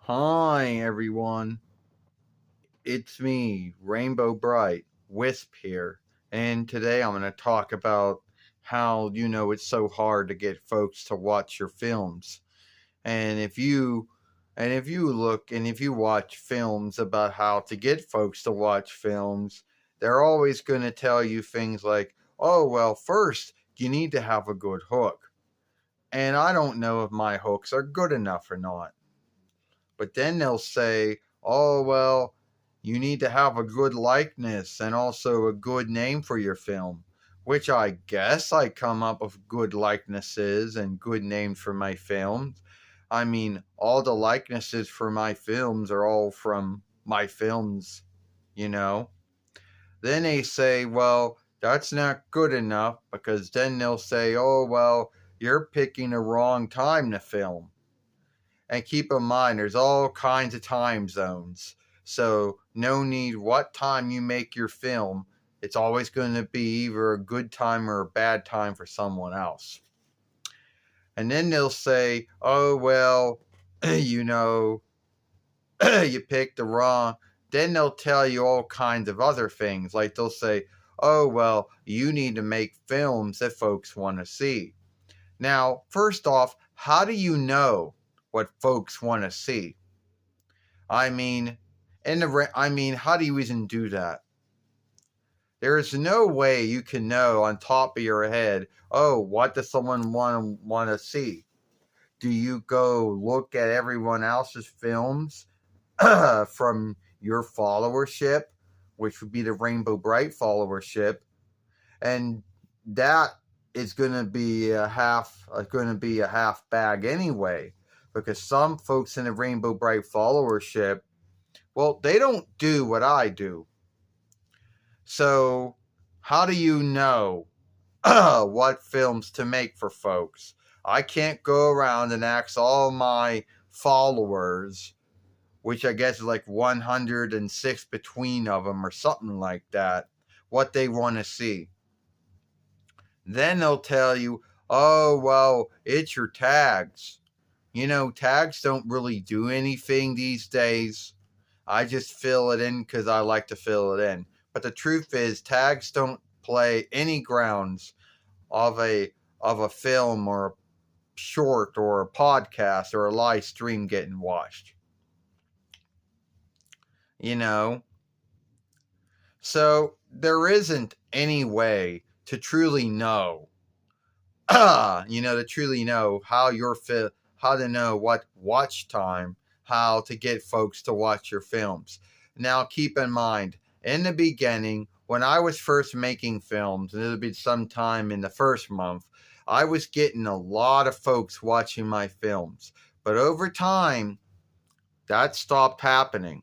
Hi, everyone. It's me, Rainbow Brite, Wisp here. And today I'm going to talk about how, it's so hard to get folks to watch your films. And if you watch films about how to get folks to watch films, they're always going to tell you things like, "Oh, well, first, you need to have a good hook." And I don't know if my hooks are good enough or not. But then they'll say, "Oh, well, you need to have a good likeness and also a good name for your film," which I guess I come up with good likenesses and good names for my films. I mean, all the likenesses for my films are all from my films, you know. Then they say, "Well, that's not good enough," because then they'll say, "Oh, well, you're picking the wrong time to film." And keep in mind, there's all kinds of time zones. So, no need what time you make your film, it's always going to be either a good time or a bad time for someone else. And then they'll say, "Oh, well, you know, you picked the wrong." Then they'll tell you all kinds of other things. Like they'll say, "Oh, well, you need to make films that folks want to see." Now, first off, how do you know what folks want to see? I mean, how do you even do that? There is no way you can know on top of your head, "Oh, what does someone want to see?" Do you go look at everyone else's films from your followership, which would be the Rainbow Bright followership, and that is going to be a half bag anyway, because some folks in the Rainbow Bright followership, well, they don't do what I do. So, how do you know what films to make for folks? I can't go around and ask all my followers, which I guess is like 106 between of them or something like that, what they want to see. Then they'll tell you, "Oh, well, it's your tags." Tags don't really do anything these days. I just fill it in because I like to fill it in. But the truth is, tags don't play any grounds of a film or a short or a podcast or a live stream getting watched. You know, so there isn't any way to truly know. To truly know how to know what watch time, how to get folks to watch your films. Now, keep in mind, in the beginning, when I was first making films, and it'll be sometime in the first month, I was getting a lot of folks watching my films. But over time, that stopped happening.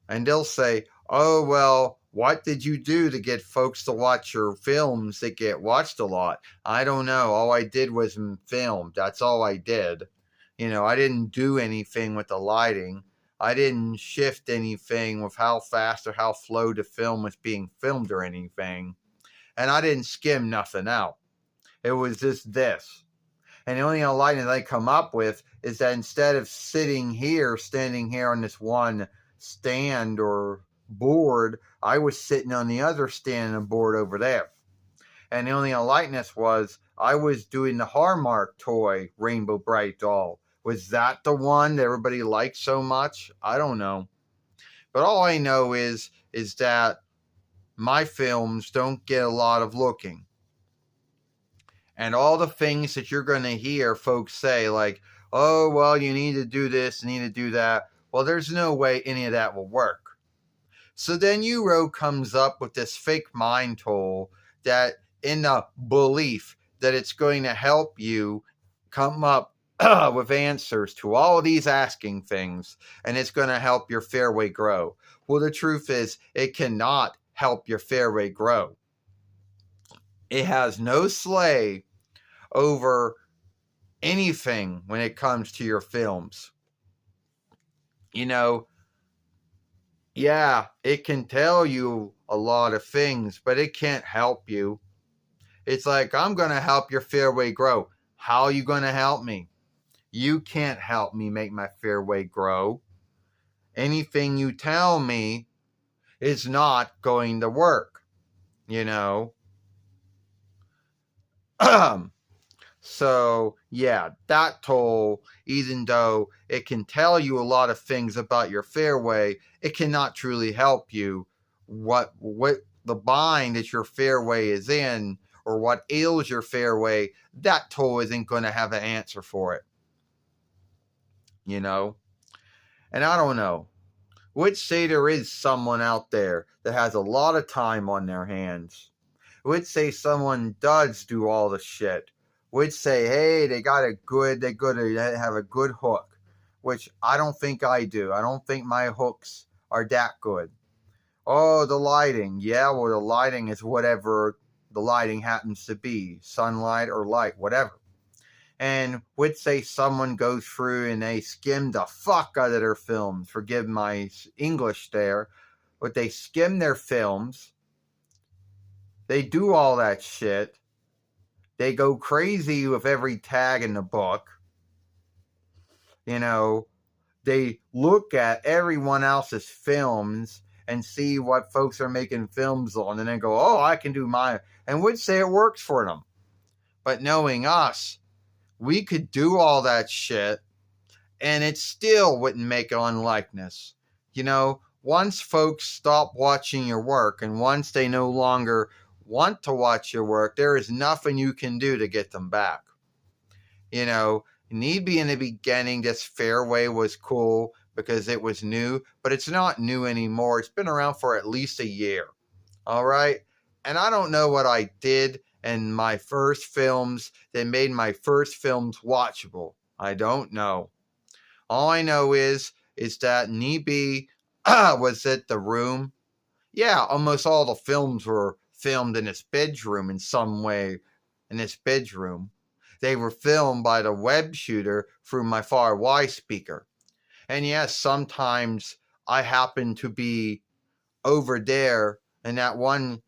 And they'll say, "Oh, well, what did you do to get folks to watch your films that get watched a lot?" I don't know. All I did was film. That's all I did. I didn't do anything with the lighting. I didn't shift anything with how fast or how slow the film was being filmed or anything. And I didn't skim nothing out. It was just this. And the only lighting that I come up with is that instead of standing here on this one stand or board, I was sitting on the other stand and board over there. And the only lightness was I was doing the Hallmark toy Rainbow Bright doll. Was that the one that everybody liked so much? I don't know. But all I know is that my films don't get a lot of looking. And all the things that you're going to hear folks say, like, "Oh, well, you need to do this, you need to do that." Well, there's no way any of that will work. So then Euro comes up with this fake mind tool that, in the belief that it's going to help you come up with answers to all of these asking things, and it's going to help your fairway grow. Well, the truth is, it cannot help your fairway grow. It has no sway over anything when it comes to your films. You know, yeah, it can tell you a lot of things, but it can't help you. It's like, "I'm going to help your fairway grow." How are you going to help me? You can't help me make my fairway grow. Anything you tell me is not going to work, you know? So, yeah, that toll, even though it can tell you a lot of things about your fairway, it cannot truly help you. What the bind that your fairway is in, or what ails your fairway, that toll isn't going to have an answer for it, you know? And I don't know. Would say there is someone out there that has a lot of time on their hands. Would say someone does do all the shit. Would say, hey, they have a good hook, which I don't think I do. I don't think my hooks are that good. Oh, the lighting. Yeah, well, the lighting is whatever the lighting happens to be, sunlight or light, whatever. And would say someone goes through and they skim the fuck out of their films. Forgive my English there, but they skim their films. They do all that shit. They go crazy with every tag in the book. You know, they look at everyone else's films and see what folks are making films on and then go, oh, I can do mine. And would say it works for them. But knowing us, we could do all that shit and it still wouldn't make an unlikeness. You know, once folks stop watching your work and once they no longer want to watch your work, there is nothing you can do to get them back. You know, maybe in the beginning, this fairway was cool because it was new, but it's not new anymore. It's been around for at least a year. All right. And I don't know what I did in my first films that made my first films watchable. I don't know. All I know is that Nibi was at the room. Yeah, almost all the films were filmed in his bedroom in some way. In his bedroom, they were filmed by the web shooter through my far Y speaker. And yes, sometimes I happen to be over there in that one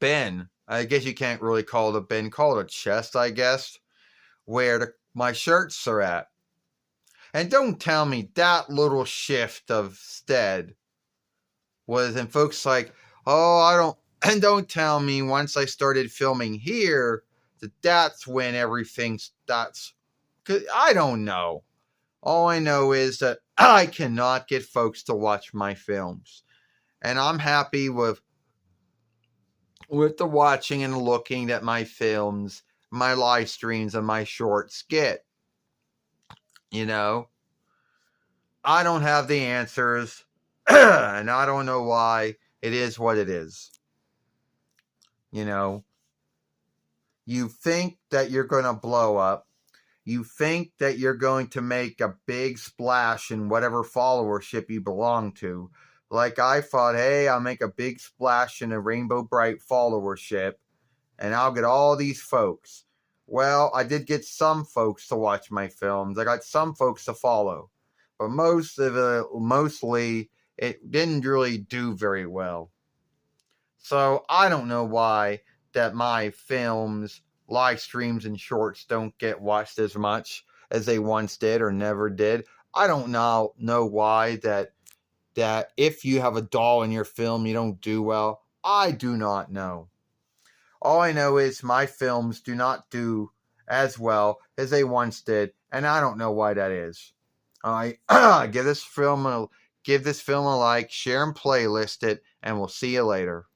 bin. I guess you can't really call it a bin, call it a chest, I guess, where my shirts are at. And don't tell me that little shift of stead was, and folks like, oh, I don't, and don't tell me once I started filming here that that's when everything starts. Cause I don't know. All I know is that I cannot get folks to watch my films. And I'm happy with the watching and looking that my films, my live streams, and my shorts get. You know? I don't have the answers, and I don't know why. It is what it is. You know, you think that you're going to blow up. You think that you're going to make a big splash in whatever followership you belong to. Like I thought, hey, I'll make a big splash in a Rainbow Brite followership, and I'll get all these folks. Well, I did get some folks to watch my films. I got some folks to follow. But mostly, it didn't really do very well. So I don't know why that my films, live streams, and shorts don't get watched as much as they once did or never did. I don't know why that if you have a doll in your film, you don't do well. I do not know. All I know is my films do not do as well as they once did, and I don't know why that is. I give this film a like, share and playlist it, and we'll see you later.